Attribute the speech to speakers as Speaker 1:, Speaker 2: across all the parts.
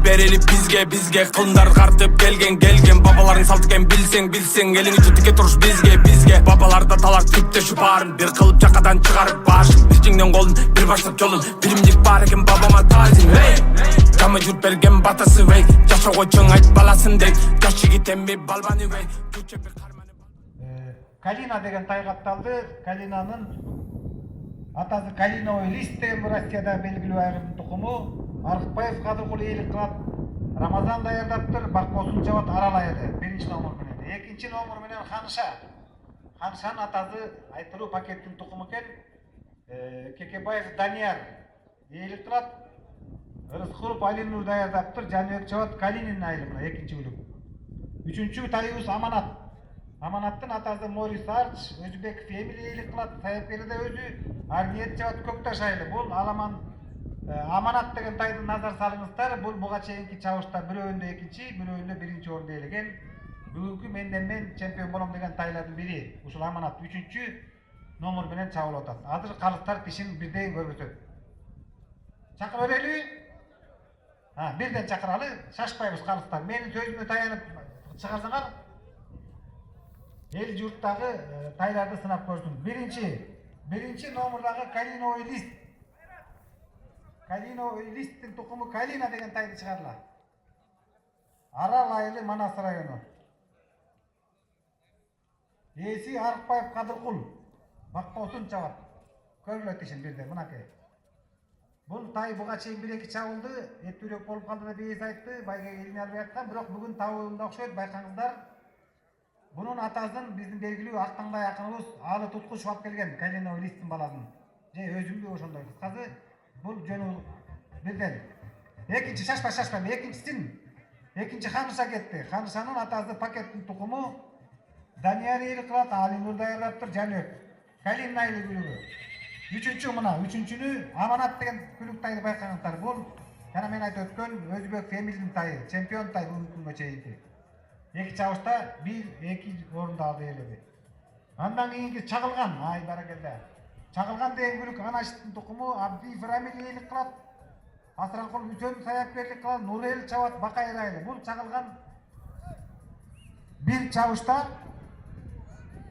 Speaker 1: Berili bizge kılınдар kartıp gelgen babaların saltıken bilsen elini tutuke turuş bizge babalarda talar tüpte şu barın bir kılıp cakadan çıkarıp başın bircingden kolun bir başlap yolun bilimlik bar eken babama tazim hey Kama jurt bergen batası vey Yaşa koçun ayt balasın dey Yaşı giten bir balbani vey
Speaker 2: Kalina деген тай катталды. Калинанын атасы Калиновый лист деген Россияда белгилүү айрым тукуму. Арыкбаев Кадыркул эйлик кылат. Рамазан даярдаптыр. Бакбосун жабат аралайды. Биринчи номер менен. Экинчи номер менен Ханыша. Ханышанын атасы айтылуу пакеттин тукуму экен. Кекебаев Данияр эйлик кылат. Рыскулов Алинур даярдаптыр. Жаныбек жабат Калинин айрымына экинчи бүлүк. Үчүнчү тайыбыз Аманат. Аманаттын атасы Морис Арч, Өзбек Фемили эйлик кылат, Саяпкерде өзү, Арниет жабат Көкташ айылы. Бул аламан Аманат деген тайдын назар салыңыздар. Бул буга чейинки чабышта бирөөндө экинчи, бирөөндө биринчи орунду ээлеген. Бүгүнкү мен чемпион болом деген тайлардын бири. Ушул Аманат 3-чү номер менен чабылып атат. Азыр калыстар тишин бирден көргөзөт. Чакыра берели? Бирден чакыралы, шашпайбыз калыстар. Менин сөзүмө таянып чыгарсаңар, эл журттагы тайларды сынап көрсүн. Биринчи номердагы Калиновый лист. Калиновый листтин тукуму Калина деген тайды чыгарла. Арал айылы Манас району. Эси Арыкбаев Кадыркул. Бакбосун чабат. Көрүлөт ишин бирде мынакей. Бул тай буга чейин 1-2 чабылды, эттүрөк болуп калды деп эс айтты, байга элине албай аткан, бирок бүгүн табуында окшойт, байкаңыздар. Bunun atasının bizim belgili Ақтаңбай акыныбыз алы туткучуп алып келген Калиновый листтин баласын. Же өзүмдү ошондой кыскасы бул жөнү бирден. Экинчи шашпай, экинчи Ханыша кетти. Ханышанын атасы пакеттин тукуму Данияр эйлик кылат, Алинур даярдаптыр, Жаныбек. Калин айылы күлүгү. Үчүнчү үчүнчүнү Аманат деген күлүк тайды байкаңыздар. Бул жана мен айтып өткөн Өзбек Фемилдин тайы, чемпион тай бүгүнкүнгө чейинки. Эки чабышта 1-2 орунду алды ээледи. Андан кийинки Чагылган, ай баракелде. Чагылган деген күлүк Анашиттин тукуму Абдиев Рамил эйлик кылат. Асранкул Үчөн Саяпкерлик кылат, Нурел чабат Бакайыр айылы. Бул Чагылган бир чабышта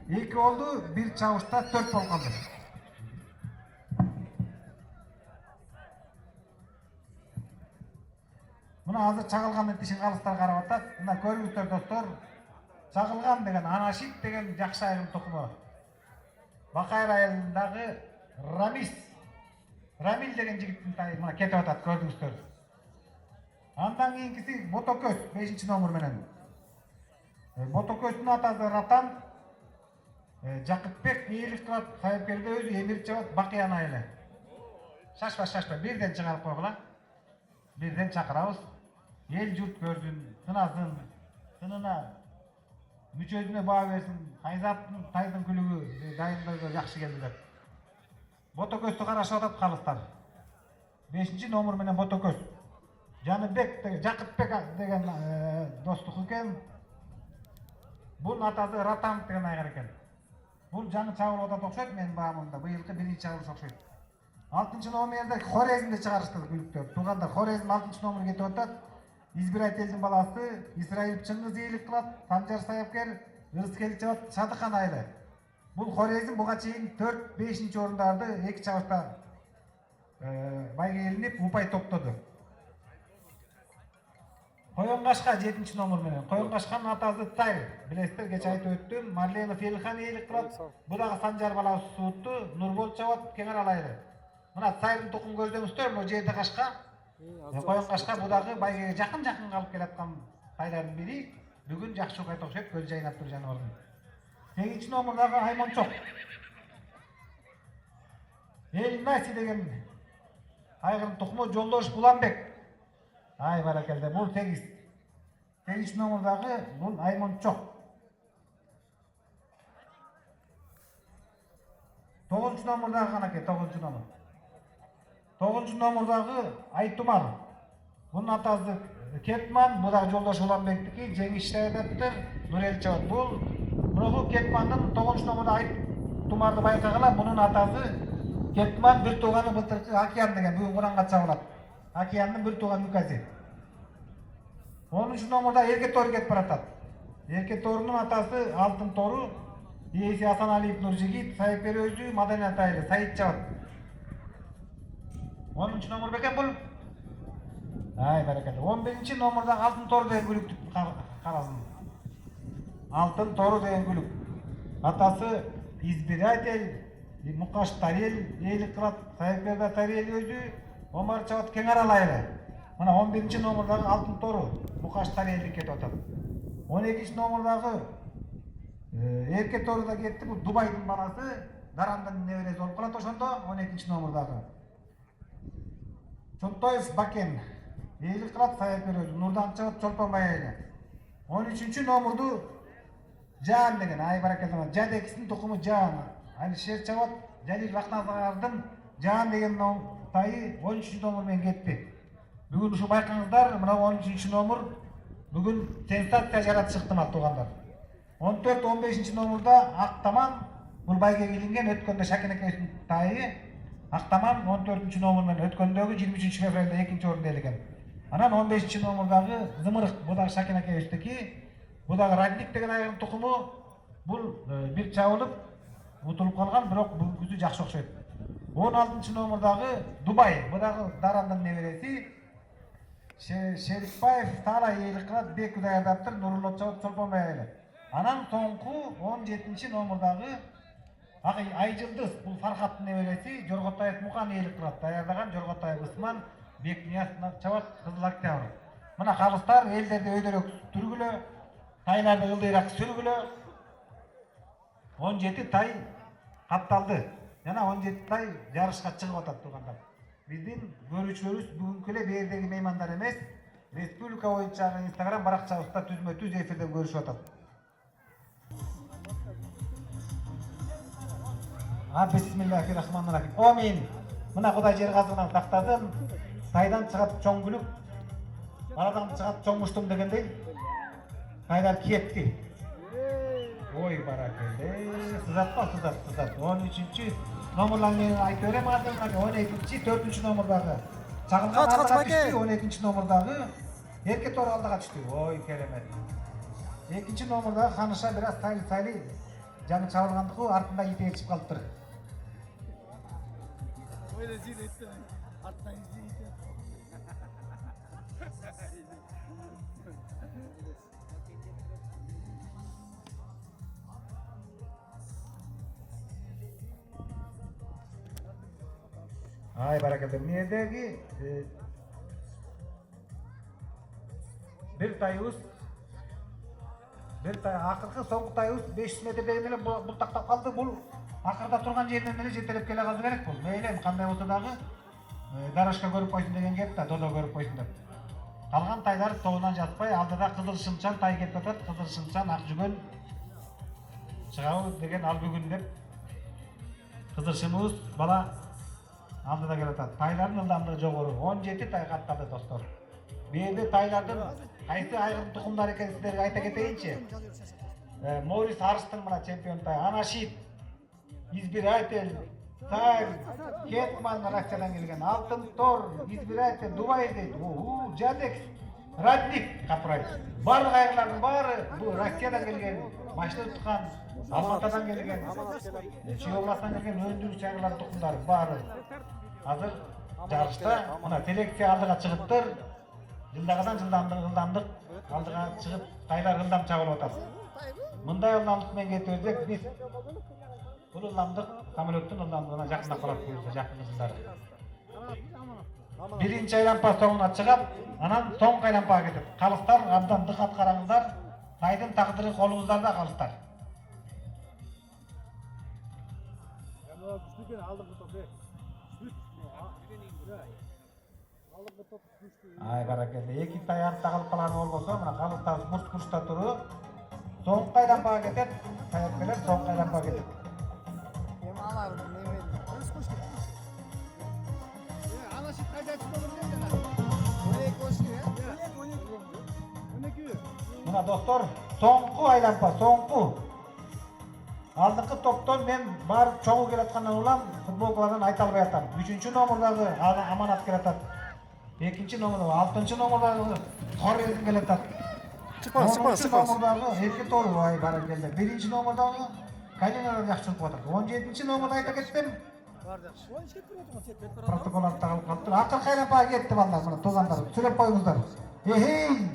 Speaker 2: 2 болду, бир чабышта 4 болуп калды. Мына азыр Чагылгандын тишин калыстар карап атат. Мына көрүңүздөр достор. Чагылган деген Анашит деген жакшы айрым тукуму. Бакайыр айылындагы Рамил деген жигиттин тайы мына кетип атат, көрдүңүздөр. Андан кийинкиси Ботокөз 5-чи номер менен. Ботокөздүн атасы Ратан, Жакыпбек эйлик кылат, Саяпкерде өзү Эмир жабат Бакыян айылы. Шашпа, бирден чыгарып койгула. Бирден чакырабыз. Эл журт көрсүн, сынасын, сынына мүчөсүнө баа берсин. Айзаттын тайдын күлүгү дайындоого жакшы келди деп. Ботокөздү карашып атат калыстар. 5-чи номер менен Ботокөз. Жаныбек деген Жакыпбек деген достук экен. Бул атасы Ратан деген айгар экен. Бул жаңы чабылып атат окшойт менин баамымда. Быйылкы биринчи чабылыш окшойт. 6-чы номерде Хорезмди чыгарышты күлүктөр. Туугандар Хорезм 6-чы номер кетип атат. Избирательдин баласы Исраил Чыңгыз эйлик кылат, Санжар Саяпкер, Ырыскелди жабат Садыкан айылы. Бул Хорезм буга чейин 4-5-чи орундарды 2 чабышта байга элинип упай топтоду. Коёнгашка 7-чи номер менен. Коёнгашканын атасы Царь. Билесиздер, кече айтып өттүм. Марленов Элихан эйлик кылат. Бул дагы Санжар баласы сууту, Нурбол жабат Кеңар айылы. Мына Царьдын тукум көрсөңүздөр, бул жерде кашка. Коёнгашка бул дагы байга жакын калып келаткан тайлардын бири. Бүгүн жакшы окуйт окшойт, көз жайнап тур жаныбардын. 8-чи номердагы Аймончок. Элнаси деген айгырын тукуму Жолдош Буланбек. Ай баракелде, бул 8. 8-чи номердагы бул Аймончок. 9-чу номердагы канаке, 9-чу номер. 9-чу номердагы Айтумар. Bunun atası Ketman, bu da Joldoş Ulanbek'teki Cengiz Şehir'dedir, Nurel Çavat. Bu Ketman'ın 9. numarada тумарды байкагыла мунун атасы Кетман бир тууганы былтыркы Океан деген бүгүн Куранга чабылат. Океандын бир тууган үкасы. 10 номерда Эрке Тор кетип баратат. Эрке Торунун атасы Алтын Тору, ээси Асаналиев Нуржигит, Сайыпер өзү Маданият айылы Саид чабат. 10 номер бекен бул. Ай баракалла. 11 номерда Алтын Тору деген күлүктү карасын. Алтын Тору деген күлүк. Атасы избиратель, Мукаш Тарел, эйлик кылат, Сайыпер Тарел өзү, Омар чабат кең аралайры. Мына 11 номердагы Алтын Тору Мукаш Тарелди кетип атат. 12 номердагы Эрке Тору да кетти. Бул Дубайдын баласы, Дарандын небереси болуп калат ошондо 12 номердагы. Чонтоев Бакен, эйлик кылат, Сайыпер өзү, Нурдан чабат Чолпонбай айылы. 13 номерду Жан деген, ай баракалла, Жадекисин тукуму Жан. Алишер чабат, Жалил Бактазардын Жан деген тайы 13 номер менен кетти. Бүгүн ушу байкаңыздар, мына 13 номер бүгүн сенсация жаратып чыкты ма туугандар. 14-15 номерда Актаман, бул байге килинген өткөндө Шакин экөөсүнүн тайы. Актаман 14 номер менен өткөндөгү 23 февралда 2-нчи орунда элеген. Анан 15 номердагы Зымырык, бул дагы Шакин экөөсүнүкү. Бул дагы Радник деген айылдын тукуму. Бул бир чабылып утулуп калган, бирок бүгүнкүсү жакшы окшойт. 16 номердагы Дубай, бул дагы Дарандын небереси. Шерикбаев Тала эйлик кылат, Бек даярдаптыр, Нурулло чабат Чолпонбай айылы. Анан соңку 17 номердагы Айжылдыз, бул Фархаттын небереси, Жорготаев Мукан эйлик кылат, даярдаган Жорготаев Усман, Бек Нияз чабат Кызыл Октябрь. Мына калыстар элдерди өйдөрөк түргүлө, тайларды ылдыйраак сүргүлө. 17 тай катталды. Жана 17 тай жарышка чыгып атат туугандар. Биздин көрүүчүлөрүбүз бүгүнкү эле бердеги меймандар эмес, республика боюнча Instagram баракчабызда түзмө-түз эфирден көрүшүп атат. Бисмиллахиррахманиррахим. Амин. Мына Кудай жер казыгынан тактадым. Тайдан чыгат чоң күлүк, арадан чыгат чоң муштум дегендей. Тайлар кетти. Ой баракелде. Сызатма, сызат. 13 номерларын мен айтып берем азыр. 12-чи, 4-чү номердагы Чагылган алдыга түштү, 12-чи номердагы Эрке Тор алдыга түштү. Ой керемет. 2-чи номердагы Ханыша бир аз сайли жаңы чабылгандыгы артында итеп чыгып калыптыр.
Speaker 3: Öyle zil arttan izleyince.
Speaker 2: Ay barakatlar. Merdagi bir tayus akırkı soğuk tayus 500 metreden ele bul taktap kaldı. Bul akırda turgan жеринен эле жетелеп келе калды керек бул. Мейлем кандай болсо дагы дарашка көрүп койсун деген кеп да, додо көрүп койсун деп. Калган тайлар тобунан жатпай, алдыда Кызыл Шымчан тай кетип атат. Кызыл Шымчан ак жүгөн чыгабы деген ал бүгүн деп. Кызыл Шымыбыз бала алдыда келип атат. Тайлардын ылдамдыгы жогору. 17 тай катталды достор. Bu yerде тайлардын кайсы айрым тукумдар экенин сиздерге айта кетейинчи. Морис Арстын мына чемпион тай, Анашит, избиратель, Царь, Кетман Россиядан келген, Алтын Тор, избиратель, Дубай дейт, Жадек, Радник капырайт. Барлык айырлардын баары бул Россиядан келген, машина туткан, Алматыдан келген, Чүй областынан келген өндүрүүчү айырлар тукумдары баары. Азыр жарышта мына селекция алдыга чыгыптыр. Жылдагыдан ылдамдык алдыга чыгып, тайлар ылдам чабылып атат. Мындай ылдамдык менен кетип берсек, биз бул ылдамдык самолеттун ылдамдыгына жакындап калат буюрса, жакын жылдары. Биринчи айлампа соңуна чыгат, анан соңку айлампага кетет. Калыстар абдан дыкат караңыздар, тайдын тагдыры колуңуздарда калыстар. Ay barakalla. Эки тай артта калып калган болбосо, мына калыстар бурч-бурчта туруп, соңку айлампага кетет, таяпкелер соңку айлампага кетет.
Speaker 3: Anlaşıp kaydetsin olur diye de. 12.
Speaker 2: Mına dostlar, soңку айлампа, соңку. Алдыңкы топтон мен барып чоңу келаткандан улам футболкалардан айта албай атам. 3-чү номердагы Аманат келатат. 2-чи номердагы 6-чы номердагы Хорезм келатат.
Speaker 4: Çıkmaz.
Speaker 2: 10-номердагы Эрке Торубай бара келди. 1-чи номердагы Калиналар жакшы чыгып атат. 17-чи номерди айта кеттим. Протокол артта калып калыптыр. Акыр кайра баа кетти балдар, мына туугандар. Сүйлөп коюңуздар. Эхей!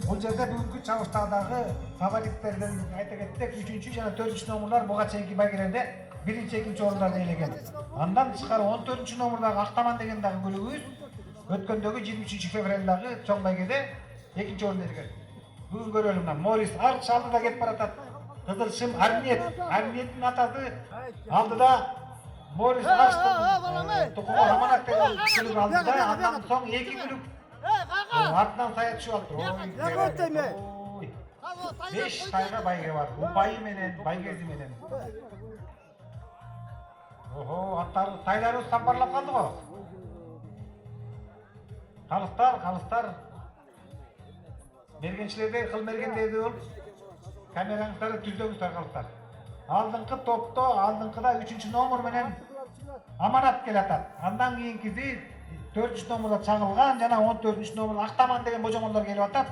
Speaker 2: Бул жерде бүгүнкү чабыштардагы фавориттерден айта кеттик. 3-чү жана 4-чү номерлар буга чейинки байгелерде 1-чи, 2-чи орундарда ээлеген. Андан тышкары 14-чү номердагы Актаман деген дагы бөлүгүбүз өткөндөгү 23 февралдагы чоң байгеде 2-чи орун ээлеген. Бүгүн көрөлүм мына Морис Арч алдыда кетип баратат. Кызыл шым Арниеттин атасы алдыда Морис Арчтын тукуму Аманат деген күлүк алдыда, андан соң 2 күлүк артынан сая түшүп алыптыр. 5 тайга байге бар. Убайы менен, байгези менен. Охо, аттар, тайларыбыз сапарлап калды го. Калыстар. Мергенчилерде кыл мергендейди болуп, камераңыздарды түздөгүздөр калыстар. Алдыңкы топто, алдыңкыда 3-чү номер менен Аманат келатат. Андан кийинкиси 4-чү номерде чагылган жана 14-чү номерде Актаман деген божомолдор келип атат.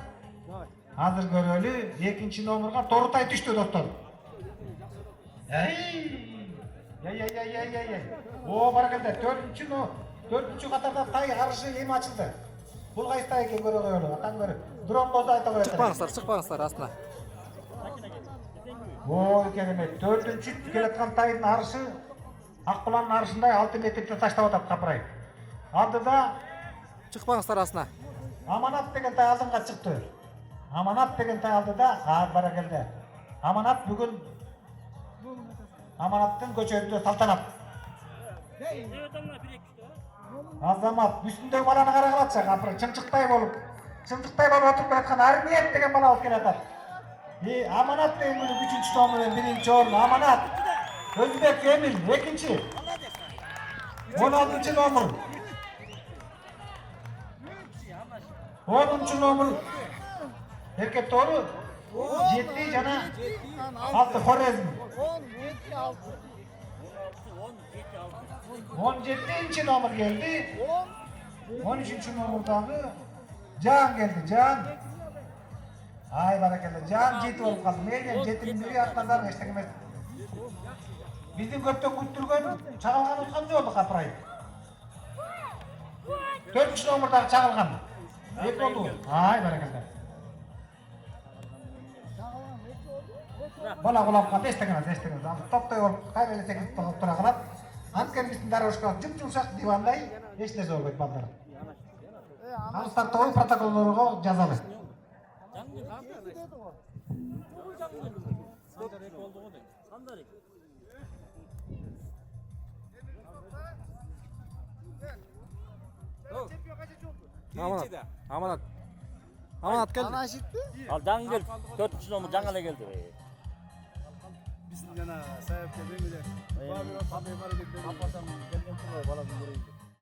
Speaker 2: Азыр көрөлү, 2-чи номерге Торутай түштү достор. О, баракелде, 4-чү катарда тай арышы эми ачылды. Бул кайсы тай экен көрө коелу, атаң көрүп. Дрон болсо айта коет.
Speaker 4: Çıkmazlar aslında.
Speaker 2: Ой, керемет. 4-чү келаткан тайдын арышы Акбуланын арышындай 6 метрден таштап атат капырайып. Алдыда
Speaker 4: Çıkmazlar aslında.
Speaker 2: Аманат деген тай алдыңга чыкты. Аманат деген тай алдыда, баракелде. Аманат бүгүн Аманаттын көчөрүндө салтанат. Азамат үстүндөгү баланы карагылачы, капыр чымчыктай болуп отуруп жаткан Арниет деген бала алып келатат. Аманат деген 3-чү номер, 1-чи орун Аманат. Өзбек Эмил 2-чи. 16-чы номер. 10-чу номер Эрке Тору 7 жана 6 Хорезм. 17-ci номер geldi. 13-cü nomerdagi Can geldi. Can. Ay barakalla. Can jet olup kaldı. Neyden jetin biri atlardan eşlik emez. Bizim köpten küttürgön çağılgan utkan joldu kapırayıp. 4-cü nomerdagi çağılgan. Ek oldu. Ay barakalla. Bana kulap kaldı. Eşlik emez. Toptoy olup kaybeli sekip tura kalat. Anken bizden daraşka jumjumşak divanday eç nerse bolbойт balдар. Алыстар тобу протоколдорго жазалы.
Speaker 4: Amanat geldi.
Speaker 5: Al dan gel. 4-cü nomur жаңа geldi.
Speaker 3: Bizim yana sayıp geldi. Var bir ortamda var. Kapasam geldim. Balasın burayı.